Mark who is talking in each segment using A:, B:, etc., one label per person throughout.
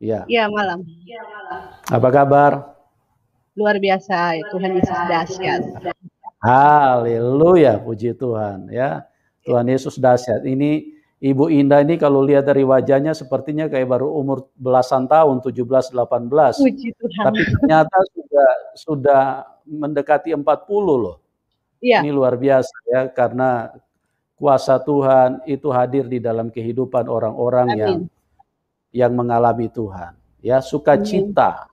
A: Ya.
B: Iya, malam.
A: Apa kabar?
B: Luar biasa, Tuhan Yesus dahsyat.
A: Haleluya, puji Tuhan ya. Tuhan Yesus dahsyat. Ini Ibu Indah ini kalau lihat dari wajahnya sepertinya kayak baru umur belasan tahun, 17, 18.
B: Puji Tuhan.
A: Tapi ternyata sudah mendekati 40 loh.
B: Iya.
A: Ini luar biasa ya, karena kuasa Tuhan itu hadir di dalam kehidupan orang-orang yang mengalami Tuhan. Ya, sukacita.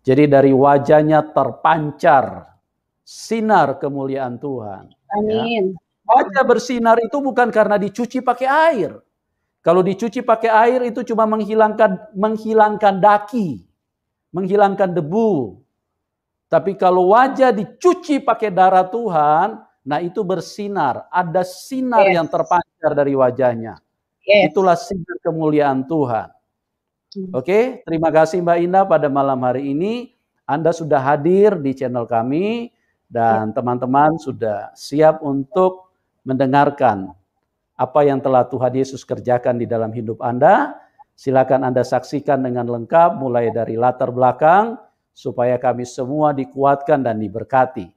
A: Jadi dari wajahnya terpancar sinar kemuliaan Tuhan.
B: Amin.
A: Ya. Wajah bersinar itu bukan karena dicuci pakai air. Kalau dicuci pakai air itu cuma menghilangkan daki, menghilangkan debu. Tapi kalau wajah dicuci pakai darah Tuhan, nah itu bersinar. Ada sinar yang terpancar dari wajahnya. Itulah sinar kemuliaan Tuhan. Oke, terima kasih Mbak Indah pada malam hari ini. Anda sudah hadir di channel kami dan teman-teman sudah siap untuk mendengarkan apa yang telah Tuhan Yesus kerjakan di dalam hidup Anda. Silakan Anda saksikan dengan lengkap mulai dari latar belakang supaya kami semua dikuatkan dan diberkati.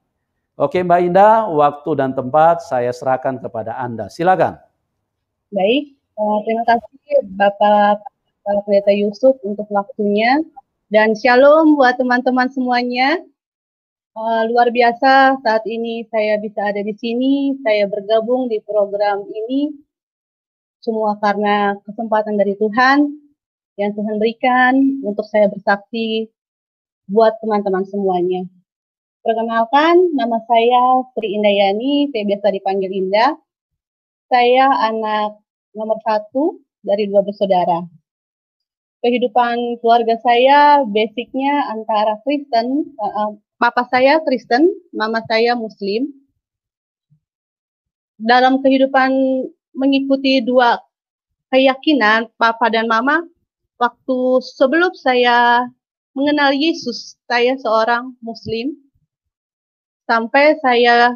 A: Oke Mbak Indah, waktu dan tempat saya serahkan kepada Anda. Silakan.
B: Baik, terima kasih Bapak Pendeta Yusuf untuk waktunya. Dan shalom buat teman-teman semuanya. Luar biasa saat ini saya bisa ada di sini, saya bergabung di program ini. Semua karena kesempatan dari Tuhan yang Tuhan berikan untuk saya bersaksi buat teman-teman semuanya. Perkenalkan, nama saya Sri Indayani, saya biasa dipanggil Indah. Saya anak nomor 1 dari 2 bersaudara. Kehidupan keluarga saya basicnya antara Kristen, papa saya Kristen, mama saya Muslim. Dalam kehidupan mengikuti dua keyakinan, papa dan mama, waktu sebelum saya mengenal Yesus, saya seorang Muslim. Sampai saya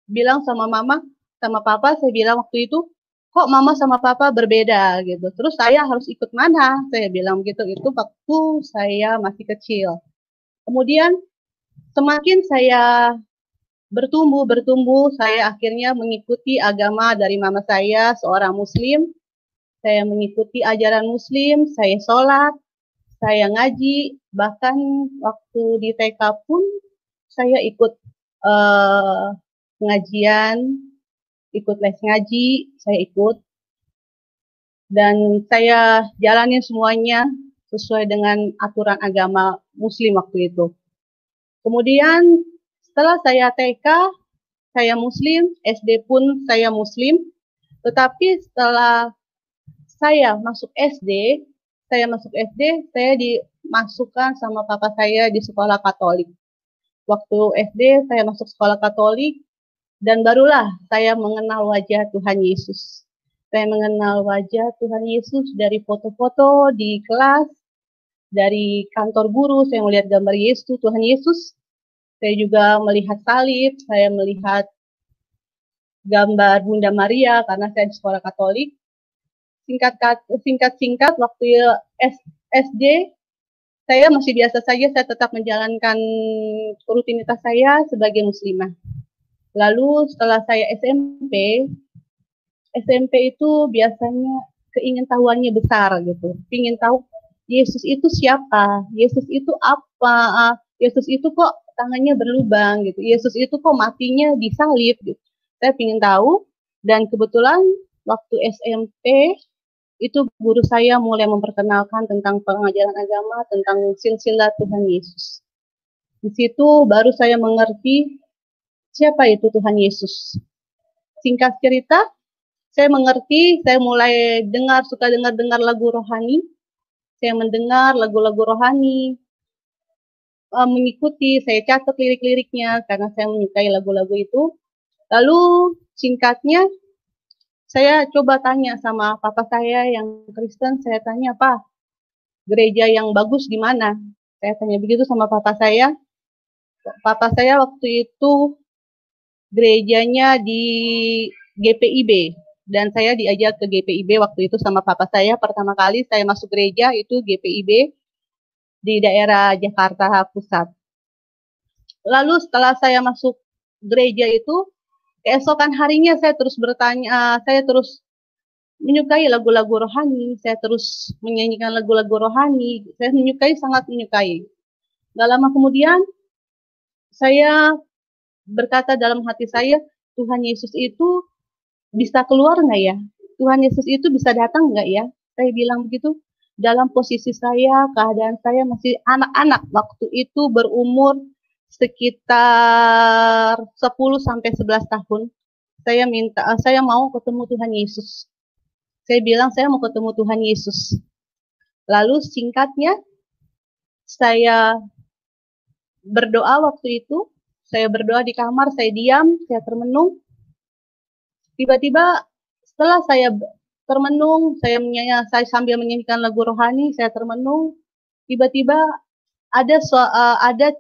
B: bilang sama mama, sama papa, saya bilang waktu itu, kok mama sama papa berbeda gitu. Terus saya harus ikut mana? Saya bilang begitu, itu waktu saya masih kecil. Kemudian semakin saya bertumbuh, saya akhirnya mengikuti agama dari mama saya, seorang Muslim. Saya mengikuti ajaran Muslim, saya sholat, saya ngaji, bahkan waktu di TK pun saya ikut pengajian, ikut les ngaji, saya ikut. Dan saya jalani semuanya sesuai dengan aturan agama Muslim waktu itu. Kemudian setelah saya TK, saya Muslim, SD pun saya Muslim. Tetapi setelah saya masuk SD, saya dimasukkan sama papa saya di sekolah Katolik. Waktu SD saya masuk sekolah Katolik, dan barulah saya mengenal wajah Tuhan Yesus. Saya mengenal wajah Tuhan Yesus dari foto-foto di kelas, dari kantor guru, saya melihat gambar Yesus, Tuhan Yesus. Saya juga melihat salib, saya melihat gambar Bunda Maria karena saya di sekolah Katolik. Singkat waktu SD, saya masih biasa saja, saya tetap menjalankan rutinitas saya sebagai muslimah. Lalu setelah saya SMP itu biasanya keingintahuannya besar gitu. Ingin tahu Yesus itu siapa? Yesus itu apa? Yesus itu kok tangannya berlubang gitu. Yesus itu kok matinya disalib gitu. Saya ingin tahu, dan kebetulan waktu SMP itu guru saya mulai memperkenalkan tentang pengajaran agama, tentang silsilah Tuhan Yesus. Di situ baru saya mengerti siapa itu Tuhan Yesus. Singkat cerita, saya mengerti, saya mulai suka dengar lagu rohani. Saya mendengar lagu-lagu rohani, mengikuti, saya catat lirik-liriknya karena saya menyukai lagu-lagu itu. Lalu singkatnya, saya coba tanya sama papa saya yang Kristen, saya tanya, Pak, gereja yang bagus di mana? Saya tanya begitu sama papa saya. Papa saya waktu itu gerejanya di GPIB, dan saya diajak ke GPIB waktu itu sama papa saya. Pertama kali saya masuk gereja itu GPIB di daerah Jakarta Pusat. Lalu setelah saya masuk gereja itu, keesokan harinya saya terus bertanya, saya terus menyukai lagu-lagu rohani, saya terus menyanyikan lagu-lagu rohani, saya menyukai, sangat menyukai. Gak lama kemudian, saya berkata dalam hati saya, Tuhan Yesus itu bisa keluar nggak ya? Tuhan Yesus itu bisa datang nggak ya? Saya bilang begitu. Dalam posisi saya, keadaan saya masih anak-anak waktu itu berumur sekitar 10-11 tahun. Saya mau ketemu Tuhan Yesus. Saya bilang saya mau ketemu Tuhan Yesus. Lalu singkatnya, saya berdoa waktu itu. Saya berdoa di kamar, saya diam, saya termenung. Tiba-tiba setelah saya termenung, saya sambil menyanyikan lagu rohani, saya termenung. Tiba-tiba ada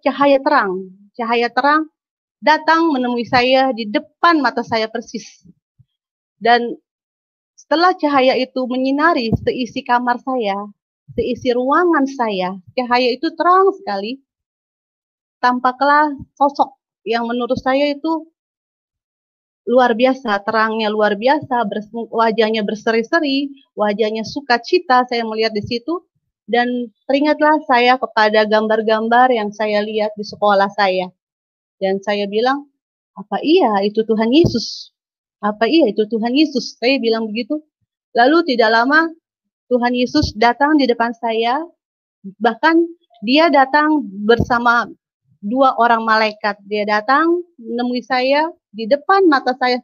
B: cahaya terang datang menemui saya di depan mata saya persis. Dan setelah cahaya itu menyinari seisi kamar saya, seisi ruangan saya, cahaya itu terang sekali. Tampaklah sosok yang menurut saya itu luar biasa, terangnya luar biasa, wajahnya berseri-seri, wajahnya sukacita, saya melihat di situ. Dan teringatlah saya kepada gambar-gambar yang saya lihat di sekolah saya. Dan saya bilang, apa iya itu Tuhan Yesus? Apa iya itu Tuhan Yesus? Saya bilang begitu. Lalu tidak lama Tuhan Yesus datang di depan saya. Bahkan dia datang bersama 2 orang malaikat. Dia datang menemui saya di depan mata saya,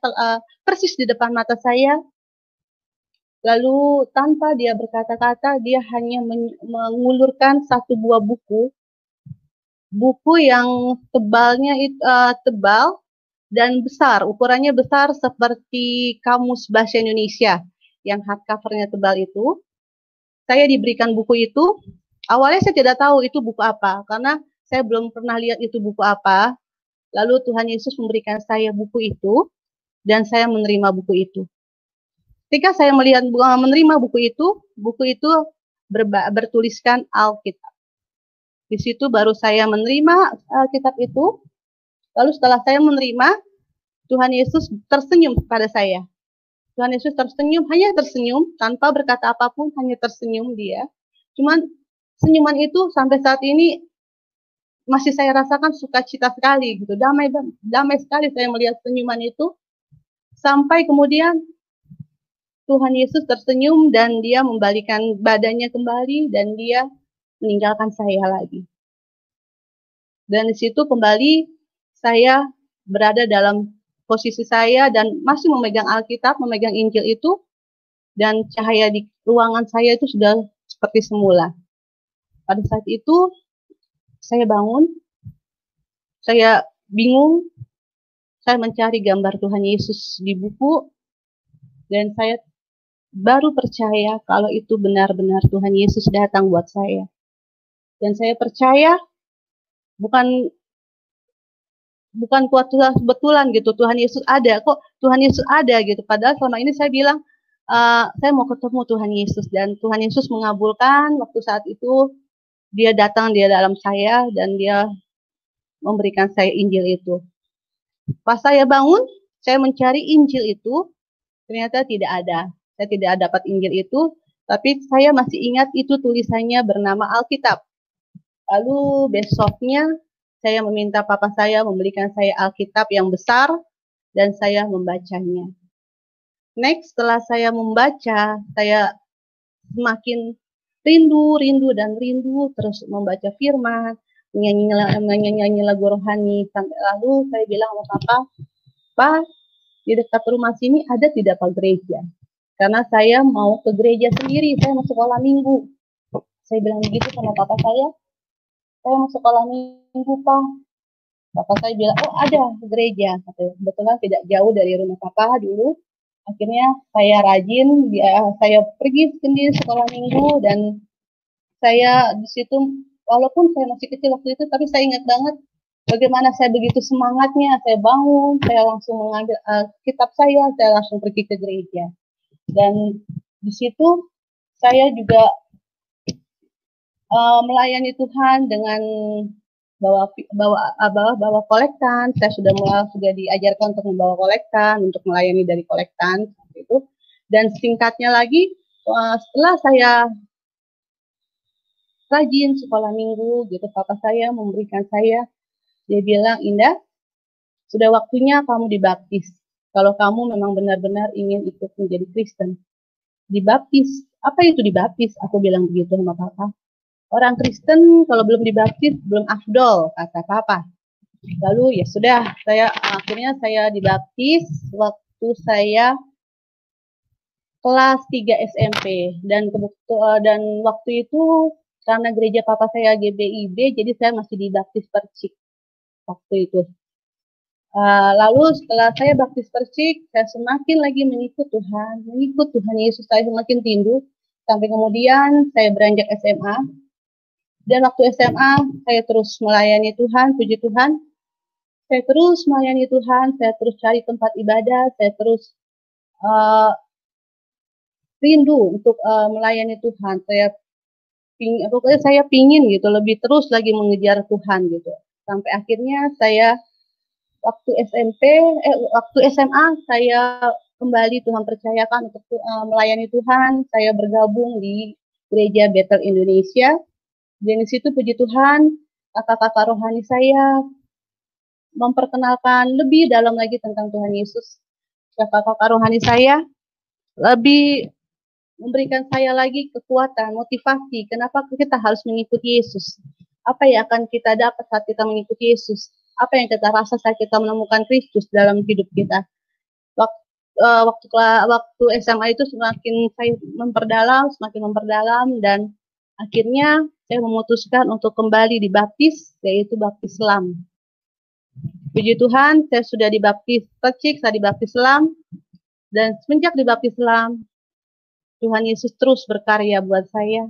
B: persis di depan mata saya. Lalu tanpa dia berkata-kata, dia hanya mengulurkan 1 buah buku. Buku yang tebalnya tebal dan besar, ukurannya besar seperti kamus bahasa Indonesia yang hardcovernya tebal itu. Saya diberikan buku itu. Awalnya saya tidak tahu itu buku apa, karena saya belum pernah lihat itu buku apa. Lalu Tuhan Yesus memberikan saya buku itu, dan saya menerima buku itu. Ketika saya menerima buku itu bertuliskan Alkitab. Di situ baru saya menerima Alkitab itu. Lalu setelah saya menerima, Tuhan Yesus tersenyum kepada saya. Tuhan Yesus tersenyum, hanya tersenyum, tanpa berkata apapun, hanya tersenyum dia. Cuman senyuman itu sampai saat ini masih saya rasakan sukacita sekali, gitu. Damai sekali saya melihat senyuman itu. Sampai kemudian Tuhan Yesus tersenyum dan dia membalikan badannya kembali dan dia meninggalkan saya lagi. Dan di situ kembali saya berada dalam posisi saya dan masih memegang Alkitab, memegang Injil itu, dan cahaya di ruangan saya itu sudah seperti semula. Pada saat itu, saya bangun, saya bingung, saya mencari gambar Tuhan Yesus di buku, dan saya baru percaya kalau itu benar-benar Tuhan Yesus datang buat saya. Dan saya percaya bukan kebetulan gitu, Tuhan Yesus ada, kok Tuhan Yesus ada gitu. Padahal selama ini saya bilang, saya mau ketemu Tuhan Yesus, dan Tuhan Yesus mengabulkan waktu saat itu. Dia datang di dalam saya dan dia memberikan saya Injil itu. Pas saya bangun, saya mencari Injil itu, ternyata tidak ada. Saya tidak dapat Injil itu, tapi saya masih ingat itu tulisannya bernama Alkitab. Lalu besoknya saya meminta papa saya memberikan saya Alkitab yang besar dan saya membacanya. Next, setelah saya membaca, saya semakin rindu terus membaca firman, menyanyi lagu rohani. Sampai lalu saya bilang sama papa, Pak, di dekat rumah sini ada tidak Pak gereja? Karena saya mau ke gereja sendiri, saya mau sekolah minggu. Saya bilang begitu sama papa saya mau sekolah minggu Pak. Papa saya bilang, oh ada gereja. Kebetulan tidak jauh dari rumah papa dulu. Akhirnya saya rajin, saya pergi sendiri sekolah minggu, dan saya di situ, walaupun saya masih kecil waktu itu, tapi saya ingat banget bagaimana saya begitu semangatnya, saya bangun, saya langsung mengambil kitab saya langsung pergi ke gereja. Dan di situ saya juga melayani Tuhan dengan bawa kolektan. Saya sudah diajarkan untuk membawa kolektan, untuk melayani dari kolektan itu. Dan singkatnya lagi, setelah saya rajin sekolah minggu gitu, papa saya memberikan saya, dia bilang, Indah, sudah waktunya kamu dibaptis. Kalau kamu memang benar-benar ingin ikut menjadi Kristen, dibaptis. Apa itu dibaptis? Aku bilang begitu sama papa. Orang Kristen kalau belum dibaptis belum afdol, kata papa. Lalu ya sudah, akhirnya saya dibaptis waktu saya kelas 3 SMP dan waktu itu karena gereja papa saya GBIB, jadi saya masih dibaptis percik waktu itu. Lalu setelah saya baptis percik, saya semakin lagi mengikut Tuhan Yesus, saya semakin tindu, sampai kemudian saya beranjak SMA, dan waktu SMA saya terus melayani Tuhan, puji Tuhan, saya terus melayani Tuhan, saya terus cari tempat ibadah, saya terus rindu untuk melayani Tuhan, pokoknya saya pingin gitu, lebih terus lagi mengejar Tuhan gitu, sampai akhirnya saya waktu SMA saya kembali Tuhan percayakan untuk melayani Tuhan. Saya bergabung di Gereja Bethel Indonesia. Dan di situ puji Tuhan, kakak-kakak rohani saya memperkenalkan lebih dalam lagi tentang Tuhan Yesus. Kakak-kakak rohani saya lebih memberikan saya lagi kekuatan, motivasi. Kenapa kita harus mengikuti Yesus? Apa yang akan kita dapat saat kita mengikuti Yesus? Apa yang kita rasa saat kita menemukan Kristus dalam hidup kita? Waktu SMA itu semakin saya semakin memperdalam, dan akhirnya saya memutuskan untuk kembali dibaptis, yaitu baptis Islam. Puji Tuhan, saya sudah dibaptis percik, saya dibaptis Islam, dan semenjak dibaptis Islam, Tuhan Yesus terus berkarya buat saya.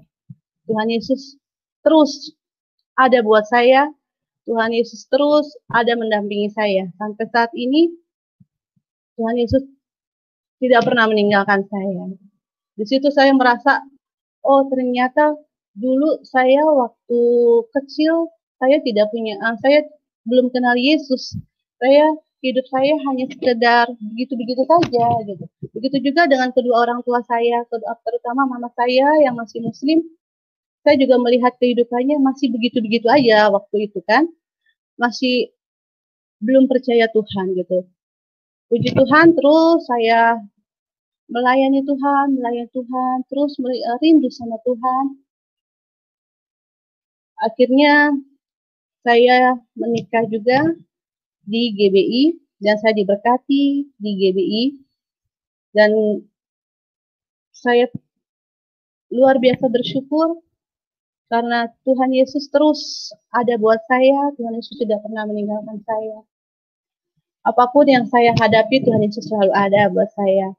B: Tuhan Yesus terus ada buat saya. Tuhan Yesus terus ada mendampingi saya. Sampai saat ini, Tuhan Yesus tidak pernah meninggalkan saya. Di situ saya merasa, oh ternyata dulu saya waktu kecil, saya belum kenal Yesus. Hidup saya hanya sekedar begitu-begitu saja gitu. Begitu juga dengan kedua orang tua saya, terutama mama saya yang masih Muslim. Saya juga melihat kehidupannya masih begitu-begitu aja waktu itu kan. Masih belum percaya Tuhan gitu. Puji Tuhan, terus saya melayani Tuhan, terus rindu sama Tuhan. Akhirnya saya menikah juga di GBI, dan saya diberkati di GBI, dan saya luar biasa bersyukur karena Tuhan Yesus terus ada buat saya. Tuhan Yesus tidak pernah meninggalkan saya. Apapun yang saya hadapi, Tuhan Yesus selalu ada buat saya.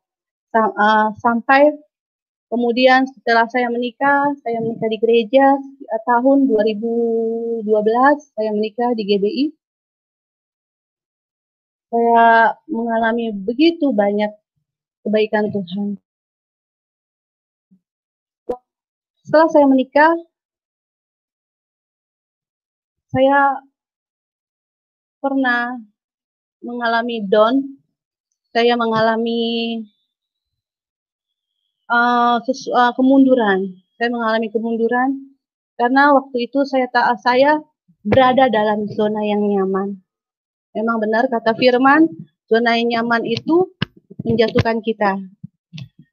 B: Sampai kemudian setelah saya menikah di gereja tahun 2012, saya menikah di GBI. Saya mengalami begitu banyak kebaikan Tuhan. Setelah saya menikah, saya pernah mengalami down, saya mengalami kemunduran. Saya mengalami kemunduran karena waktu itu saya berada dalam zona yang nyaman. Memang benar kata firman, zona yang nyaman itu menjatuhkan kita.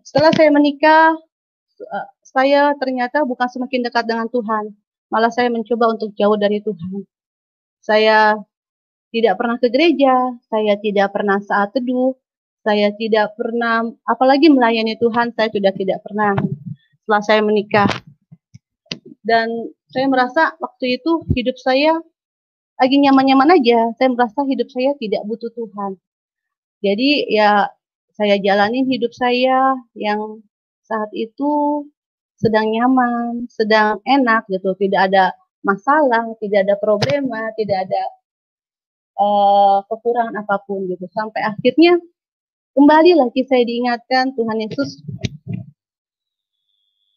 B: Setelah saya menikah, saya ternyata bukan semakin dekat dengan Tuhan, malah saya mencoba untuk jauh dari Tuhan. Saya tidak pernah ke gereja, saya tidak pernah saat teduh, saya tidak pernah, apalagi melayani Tuhan, saya sudah tidak pernah setelah saya menikah. Dan saya merasa waktu itu hidup saya lagi nyaman-nyaman aja. Saya merasa hidup saya tidak butuh Tuhan. Jadi ya saya jalanin hidup saya yang saat itu sedang nyaman, sedang enak gitu. Tidak ada masalah, tidak ada problema, tidak ada kekurangan apapun gitu. Sampai akhirnya kembali lagi saya diingatkan, Tuhan Yesus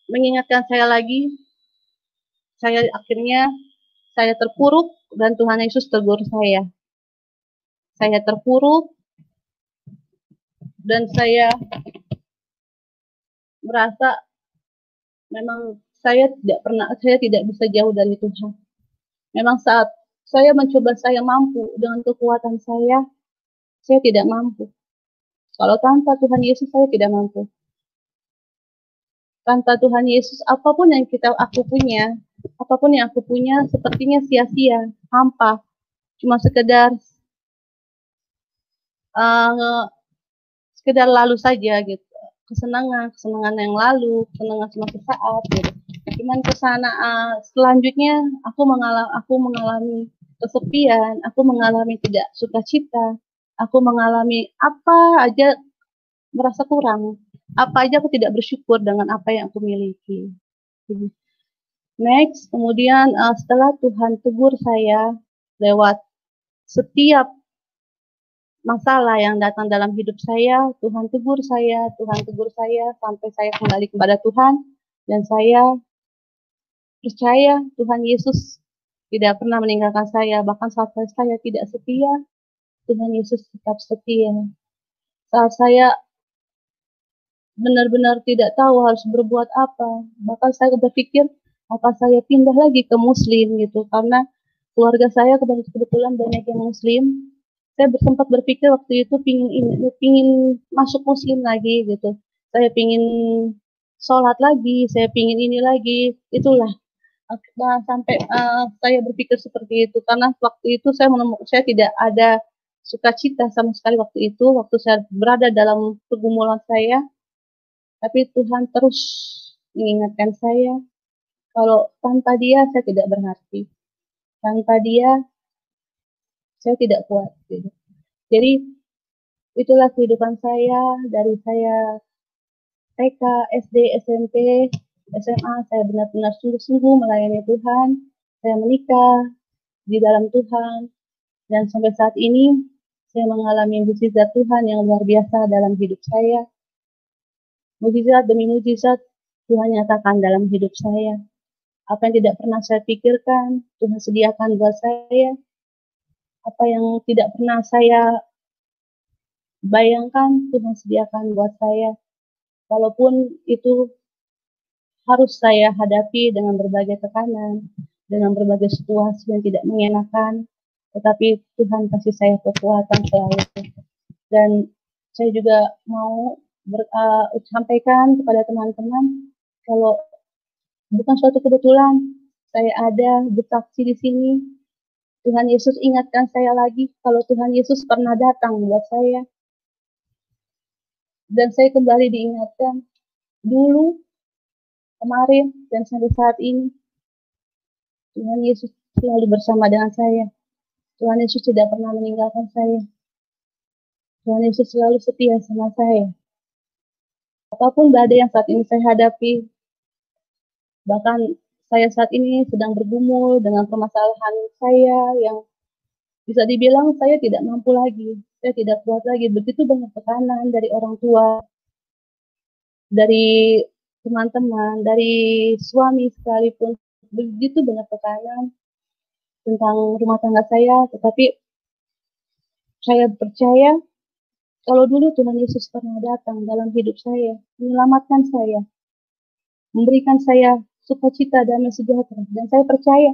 B: mengingatkan saya lagi. Saya terpuruk dan Tuhan Yesus tegur saya. Saya terpuruk dan saya merasa memang saya tidak bisa jauh dari Tuhan. Memang saat saya mencoba, saya mampu dengan kekuatan saya tidak mampu. Kalau tanpa Tuhan Yesus saya tidak mampu. Tanpa Tuhan Yesus apapun yang aku punya sepertinya sia-sia, hampa, cuma sekedar lalu saja gitu. Kesenangan yang lalu, kesenangan semasa saat gitu. Cuman kesana selanjutnya aku mengalami kesepian, aku mengalami tidak sukacita, aku mengalami apa aja merasa kurang, apa aja aku tidak bersyukur dengan apa yang aku miliki. Next, kemudian setelah Tuhan tegur saya lewat setiap masalah yang datang dalam hidup saya, Tuhan tegur saya sampai saya kembali kepada Tuhan dan saya percaya Tuhan Yesus tidak pernah meninggalkan saya, bahkan saat saya tidak setia, Tuhan Yesus tetap setia. Saat saya benar-benar tidak tahu harus berbuat apa, bahkan saya berpikir apa saya pindah lagi ke Muslim gitu, karena keluarga saya kebetulan banyak yang Muslim. Saya sempat berpikir waktu itu pingin masuk Muslim lagi gitu. Saya pingin sholat lagi, saya pingin ini lagi, itulah. Sampai saya berpikir seperti itu karena waktu itu saya tidak ada sukacita sama sekali waktu saya berada dalam pergumulan saya, tapi Tuhan terus mengingatkan saya kalau tanpa Dia saya tidak berarti, tanpa Dia saya tidak kuat gitu. Jadi itulah kehidupan saya dari saya TK, SD, SMP, SMA. Saya benar-benar sungguh-sungguh melayani Tuhan. Saya menikah di dalam Tuhan dan sampai saat ini saya mengalami mukjizat Tuhan yang luar biasa dalam hidup saya. Mukjizat demi mukjizat Tuhan nyatakan dalam hidup saya. Apa yang tidak pernah saya pikirkan, Tuhan sediakan buat saya. Apa yang tidak pernah saya bayangkan, Tuhan sediakan buat saya. Walaupun itu harus saya hadapi dengan berbagai tekanan, dengan berbagai situasi yang tidak mengenakan, tetapi Tuhan kasih saya kekuatan selalu. Dan saya juga mau sampaikan kepada teman-teman, kalau bukan suatu kebetulan saya ada bersaksi di sini. Tuhan Yesus ingatkan saya lagi kalau Tuhan Yesus pernah datang buat saya. Dan saya kembali diingatkan dulu, kemarin, dan sampai saat ini. Tuhan Yesus selalu bersama dengan saya. Tuhan Yesus tidak pernah meninggalkan saya. Tuhan Yesus selalu setia sama saya. Apapun badai yang saat ini saya hadapi, bahkan saya saat ini sedang bergumul dengan permasalahan saya yang bisa dibilang saya tidak mampu lagi, saya tidak kuat lagi. Begitu banyak tekanan dari orang tua, dari teman-teman, dari suami sekalipun, begitu banyak tekanan tentang rumah tangga saya, tetapi saya percaya kalau dulu Tuhan Yesus pernah datang dalam hidup saya, menyelamatkan saya, memberikan saya sukacita, damai sejahtera. Dan saya percaya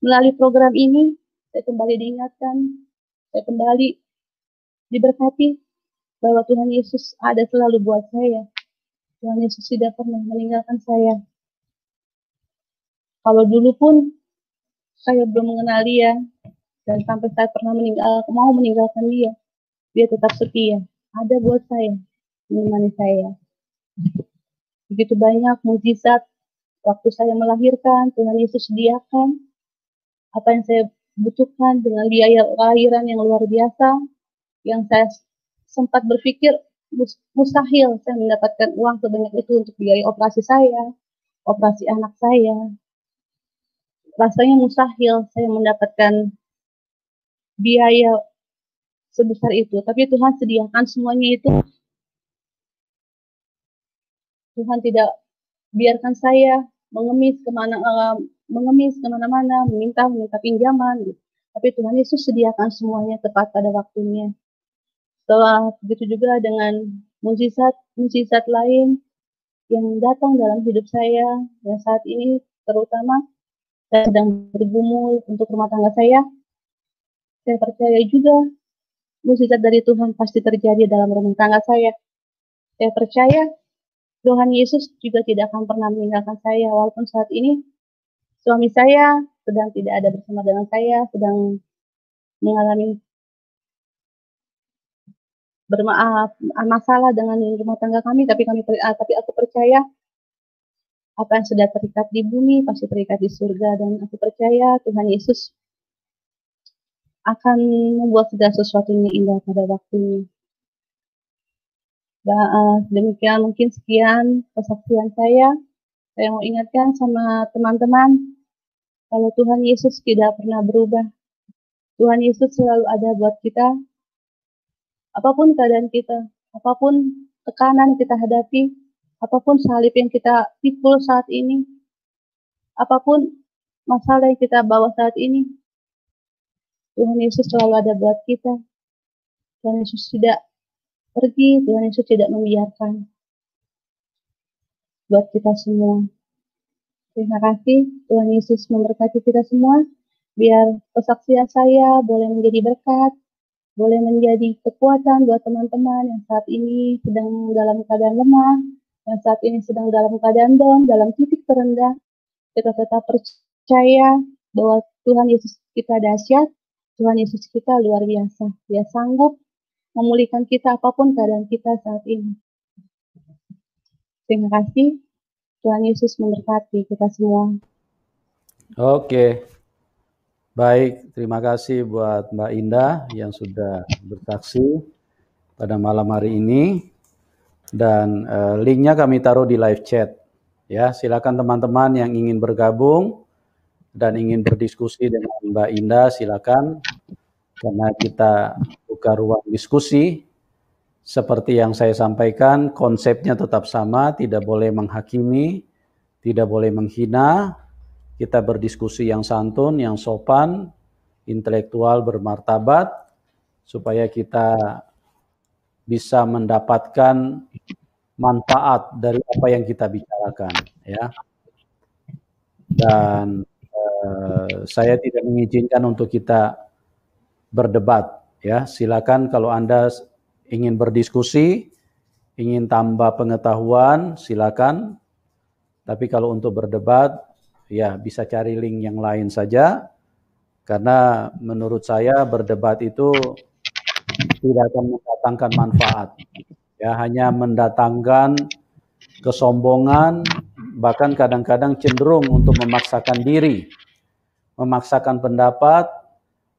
B: melalui program ini, saya kembali diingatkan, saya kembali diberkati bahwa Tuhan Yesus ada selalu buat saya. Tuhan Yesus tidak pernah meninggalkan saya. Kalau dulu pun saya belum mengenal Dia, dan sampai saya pernah mau meninggalkan Dia, Dia tetap setia, ada buat saya, menemani saya. Begitu banyak mukjizat waktu saya melahirkan, Tuhan Yesus sediakan apa yang saya butuhkan dengan biaya kelahiran yang luar biasa, yang saya sempat berpikir mustahil saya mendapatkan uang sebanyak itu untuk biaya operasi saya, operasi anak saya. Rasanya mustahil saya mendapatkan biaya sebesar itu, tapi Tuhan sediakan semuanya itu. Tuhan tidak biarkan saya mengemis kemana-mana, meminta pinjaman, gitu. Tapi Tuhan Yesus sediakan semuanya tepat pada waktunya. Setelah begitu juga dengan mukjizat lain yang datang dalam hidup saya, yang saat ini terutama saya sedang bergumul untuk rumah tangga saya percaya juga mukjizat dari Tuhan pasti terjadi dalam rumah tangga saya. Saya percaya Tuhan Yesus juga tidak akan pernah meninggalkan saya, walaupun saat ini suami saya sedang tidak ada bersama dengan saya, sedang mengalami masalah dengan rumah tangga kami, tapi aku percaya apa yang sudah terikat di bumi pasti terikat di surga, dan aku percaya Tuhan Yesus akan membuat segala sesuatunya indah pada waktunya. Demikian mungkin sekian kesaksian saya. Saya mau ingatkan sama teman-teman, kalau Tuhan Yesus tidak pernah berubah. Tuhan Yesus selalu ada buat kita. Apapun keadaan kita, apapun tekanan kita hadapi, apapun salib yang kita pikul saat ini, apapun masalah yang kita bawa saat ini, Tuhan Yesus selalu ada buat kita. Tuhan Yesus tidak pergi, Tuhan Yesus tidak membiarkan buat kita semua. Terima kasih, Tuhan Yesus memberkati kita semua. Biar kesaksian saya boleh menjadi berkat, boleh menjadi kekuatan buat teman-teman yang saat ini sedang dalam keadaan lemah, yang saat ini sedang dalam keadaan down, dalam titik terendah. Kita tetap percaya bahwa Tuhan Yesus kita dahsyat, Tuhan Yesus kita luar biasa. Dia sanggup memulihkan kita apapun keadaan kita saat ini. Terima kasih. Tuhan Yesus memberkati kita semua.
A: Oke. Baik, terima kasih buat Mbak Indah yang sudah bersaksi pada malam hari ini. Dan linknya kami taruh di live chat. Ya, silakan teman-teman yang ingin bergabung dan ingin berdiskusi dengan Mbak Indah, silakan. Karena kita buka ruang diskusi. Seperti yang saya sampaikan, konsepnya tetap sama, tidak boleh menghakimi, tidak boleh menghina. Kita berdiskusi yang santun, yang sopan, intelektual, bermartabat, supaya kita bisa mendapatkan manfaat dari apa yang kita bicarakan, ya. Dan saya tidak mengizinkan untuk kita berdebat, ya. Silakan kalau Anda ingin berdiskusi, ingin tambah pengetahuan, silakan. Tapi kalau untuk berdebat, ya bisa cari link yang lain saja. Karena menurut saya berdebat itu tidak akan mendatangkan manfaat. Ya, hanya mendatangkan kesombongan, bahkan kadang-kadang cenderung untuk memaksakan diri, memaksakan pendapat,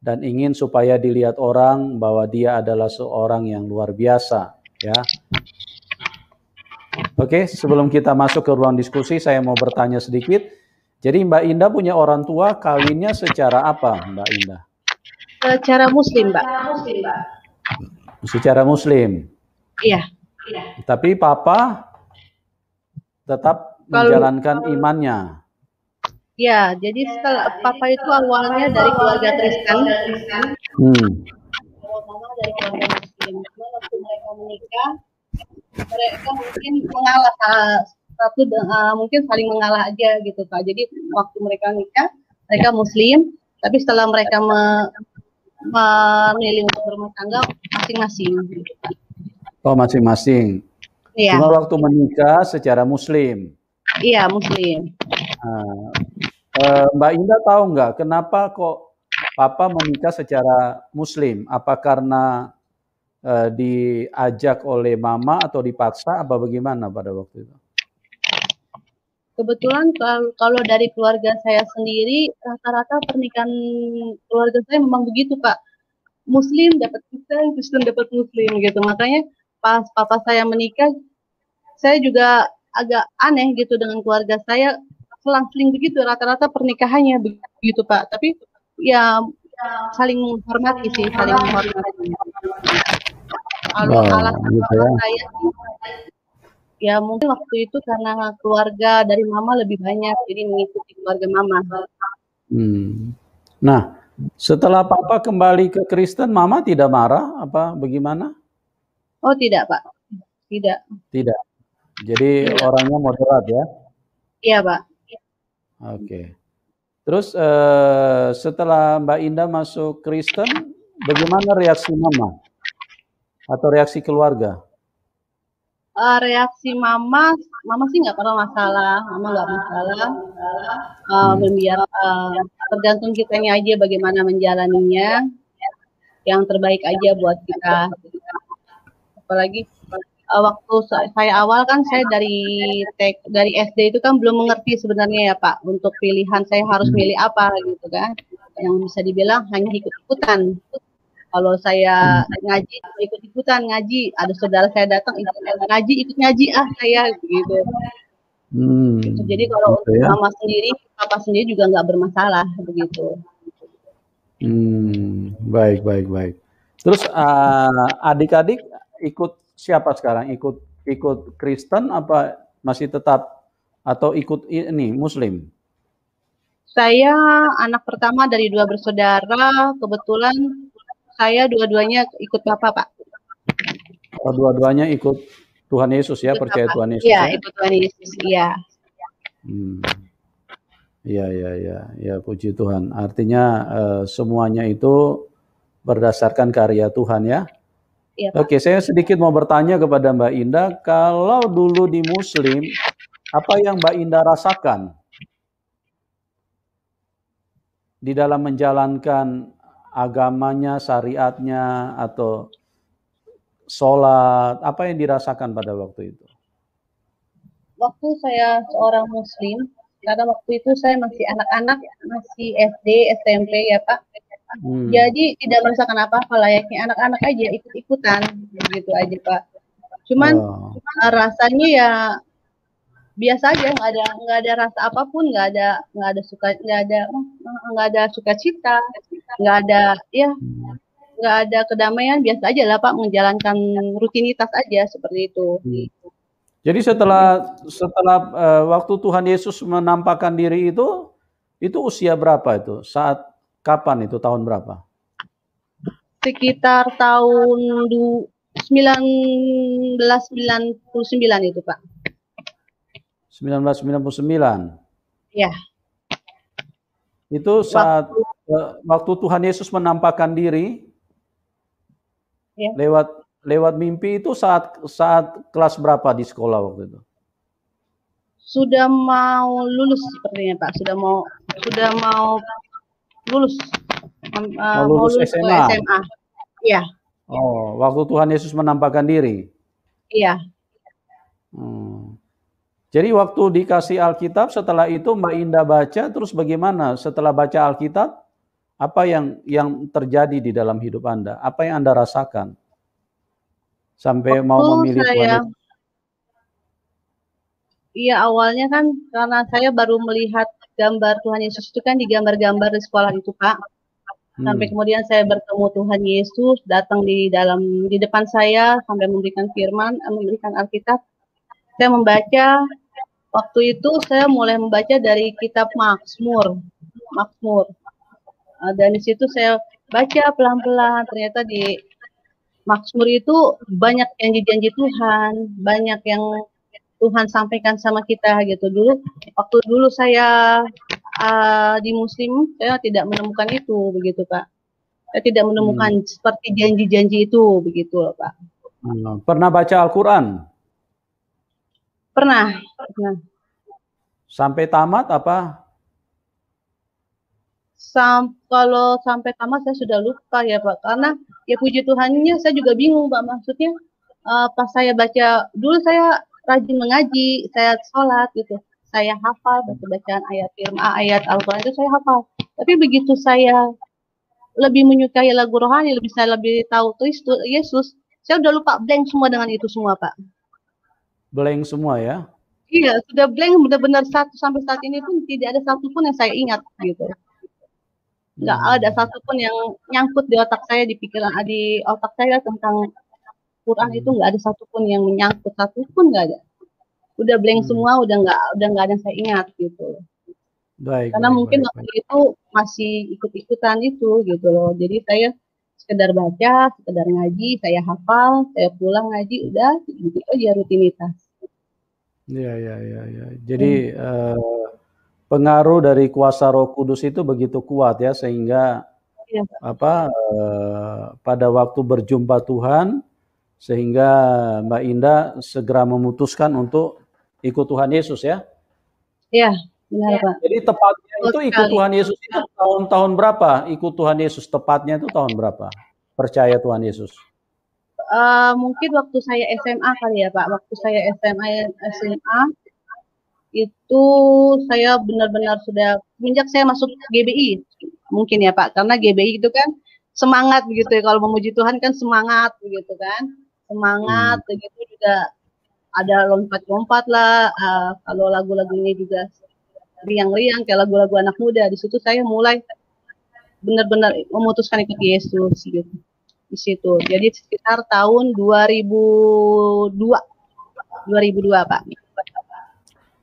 A: dan ingin supaya dilihat orang bahwa dia adalah seorang yang luar biasa. Ya. Oke, sebelum kita masuk ke ruang diskusi, saya mau bertanya sedikit. Jadi Mbak Indah punya orang tua, kawinnya secara apa, Mbak Indah?
B: Secara Muslim, Mbak.
A: Secara Muslim.
B: Iya.
A: Tapi Papa tetap menjalankan imannya.
B: Ya, jadi setelah Papa itu awalnya dari keluarga Kristen. Mama dari keluarga Muslim. Cuma waktu mereka menikah, mereka mungkin mengalah mungkin saling mengalah aja gitu Pak. Jadi waktu mereka nikah, mereka Muslim, tapi setelah mereka memilih untuk berumah tangga masing-masing.
A: Oh, masing-masing.
B: Iya.
A: Cuma waktu menikah secara Muslim.
B: Iya, Muslim.
A: Mbak Indah tahu nggak kenapa kok Papa menikah secara Muslim? Apa karena diajak oleh Mama atau dipaksa? Apa bagaimana pada waktu itu?
B: Kebetulan kalau dari keluarga saya sendiri, rata-rata pernikahan keluarga saya memang begitu Pak. Muslim dapat Kristen, Kristen dapat Muslim gitu. Makanya pas Papa saya menikah, saya juga agak aneh gitu dengan keluarga saya, selang-seling begitu. Rata-rata pernikahannya begitu Pak. Tapi ya saling menghormati sih, saling menghormati. Kalau
A: Oh,
B: alasan
A: gitu
B: mama
A: ya.
B: saya sih, ya mungkin waktu itu karena keluarga dari mama lebih banyak, jadi mengikuti keluarga mama.
A: Hmm. Nah, setelah papa kembali ke Kristen, mama tidak marah apa bagaimana?
B: Oh tidak Pak, tidak,
A: Tidak. Jadi
B: tidak.
A: orangnya moderat ya.
B: Iya Pak.
A: Oke. Terus setelah Mbak Indah masuk Kristen, bagaimana reaksi mama atau reaksi keluarga?
B: Reaksi mama, mama sih nggak pernah masalah, mama nggak masalah.
A: Hmm.
B: Tergantung kitanya aja bagaimana menjalaninya, yang terbaik aja buat kita. Apalagi waktu saya awal kan saya dari SD itu kan belum mengerti sebenarnya ya Pak untuk pilihan saya harus milih apa gitu kan. Yang bisa dibilang hanya ikut-ikutan. Kalau saya ngaji ikut-ikutan ngaji, ada saudara saya datang ngaji ikut ngaji saya gitu. Gitu. Jadi kalau
A: Gitu
B: untuk
A: ya.
B: mama sendiri, papa sendiri juga nggak bermasalah begitu.
A: Baik, baik, baik. Terus adik-adik ikut siapa sekarang? Ikut Kristen apa masih tetap atau ikut ini Muslim?
B: Saya anak pertama dari 2 bersaudara, kebetulan saya dua-duanya ikut bapak Pak.
A: Oh, dua-duanya ikut Tuhan Yesus ya,
B: Ikut
A: percaya
B: bapak.
A: Tuhan Yesus
B: Iya,
A: ya?
B: ikut Tuhan Yesus. Iya.
A: Hmm. Ya, ya, ya, ya, puji Tuhan. Artinya semuanya itu berdasarkan karya Tuhan ya.
B: Iya, Pak.
A: Oke, saya sedikit mau bertanya kepada Mbak Indah, kalau dulu di Muslim, apa yang Mbak Indah rasakan di dalam menjalankan agamanya, syariatnya, atau sholat, apa yang dirasakan pada waktu itu?
B: Waktu saya seorang muslim, karena waktu itu saya masih anak-anak, masih SD, SMP ya Pak. Jadi tidak merasakan apa-apa, layaknya anak-anak aja ikut-ikutan begitu aja Pak. Cuman rasanya ya biasa aja, nggak ada rasa apapun, nggak ada sukacita, nggak ada ya nggak ada kedamaian, biasa aja lah Pak, menjalankan rutinitas aja seperti itu.
A: Jadi setelah waktu Tuhan Yesus menampakkan diri itu usia berapa itu? Saat kapan itu? Tahun berapa?
B: Sekitar tahun 1999 itu Pak.
A: 1999.
B: Ya.
A: Itu saat waktu Tuhan Yesus menampakkan diri ya. lewat mimpi itu saat kelas berapa di sekolah waktu itu?
B: Sudah mau lulus sepertinya Pak, sudah mau lulus.
A: Mau lulus SMA.
B: Iya.
A: Oh, waktu Tuhan Yesus menampakkan diri.
B: Iya.
A: Jadi waktu dikasih Alkitab, setelah itu Mbak Indah baca, terus bagaimana? Setelah baca Alkitab, apa yang terjadi di dalam hidup Anda? Apa yang Anda rasakan? Sampai mau memilih Tuhan Yesus.
B: Iya, awalnya kan karena saya baru melihat gambar Tuhan Yesus itu kan di gambar-gambar di sekolah itu Pak. Sampai kemudian saya bertemu Tuhan Yesus datang di depan saya sampai memberikan firman, memberikan Alkitab. Saya membaca. Waktu itu saya mulai membaca dari kitab Mazmur. Dan di situ saya baca pelan-pelan. Ternyata di Mazmur itu banyak janji-janji Tuhan, banyak yang Tuhan sampaikan sama kita gitu. Waktu dulu saya di Muslim, saya tidak menemukan itu begitu Pak. Saya tidak menemukan seperti janji-janji itu begitu loh Pak.
A: Pernah baca Al-Quran?
B: Pernah.
A: Sampai tamat apa?
B: Kalau sampai tamat saya sudah lupa ya Pak. Karena ya puji Tuhannya saya juga bingung Pak. Maksudnya pas saya baca, dulu saya rajin mengaji, saya sholat gitu. Saya hafal baca-bacaan ayat Al-Quran itu saya hafal. Tapi begitu saya lebih menyukai lagu rohani, saya lebih tahu Kristus, Yesus, saya udah lupa, blank semua dengan itu semua Pak.
A: Blank semua ya?
B: Iya, sudah blank benar-benar sampai saat ini pun tidak ada satupun yang saya ingat gitu. Nggak ada satupun yang nyangkut di otak saya, di pikiran, di otak saya tentang Quran itu nggak ada satupun yang menyangkut, satupun nggak ada. Udah blank semua, udah nggak ada yang saya ingat gitu.
A: Baik,
B: Karena
A: baik,
B: mungkin
A: baik,
B: waktu
A: baik.
B: itu masih ikut-ikutan itu gitu loh. Jadi saya sekedar baca, sekedar ngaji, saya hafal, saya pulang ngaji, udah gitu aja rutinitas.
A: Ya, ya, ya, ya. Jadi pengaruh dari kuasa Roh Kudus itu begitu kuat ya, sehingga
B: Iya,
A: pada waktu berjumpa Tuhan, sehingga Mbak Indah segera memutuskan untuk ikut Tuhan Yesus ya.
B: iya, benar Pak.
A: Jadi tepatnya
B: Betul
A: itu ikut
B: sekali.
A: Tuhan Yesus itu tahun-tahun berapa? Ikut Tuhan Yesus tepatnya itu tahun berapa? Percaya Tuhan Yesus.
B: Mungkin waktu saya SMA kali ya Pak. Waktu saya SMA itu saya benar-benar sudah semenjak saya masuk GBI mungkin ya Pak, karena GBI itu kan semangat begitu ya, kalau memuji Tuhan kan semangat begitu kan, semangat begitu juga ada lompat-lompat lah, kalau lagu-lagunya juga riang-riang kayak lagu-lagu anak muda. Di situ saya mulai benar-benar memutuskan ikut Yesus gitu di situ. Jadi sekitar tahun 2002 Pak.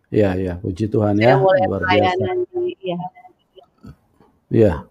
A: Ya, ya, puji Tuhan
B: Saya
A: ya,
B: mulai
A: luar biasa.
B: pelayanan di ya.
A: Ya.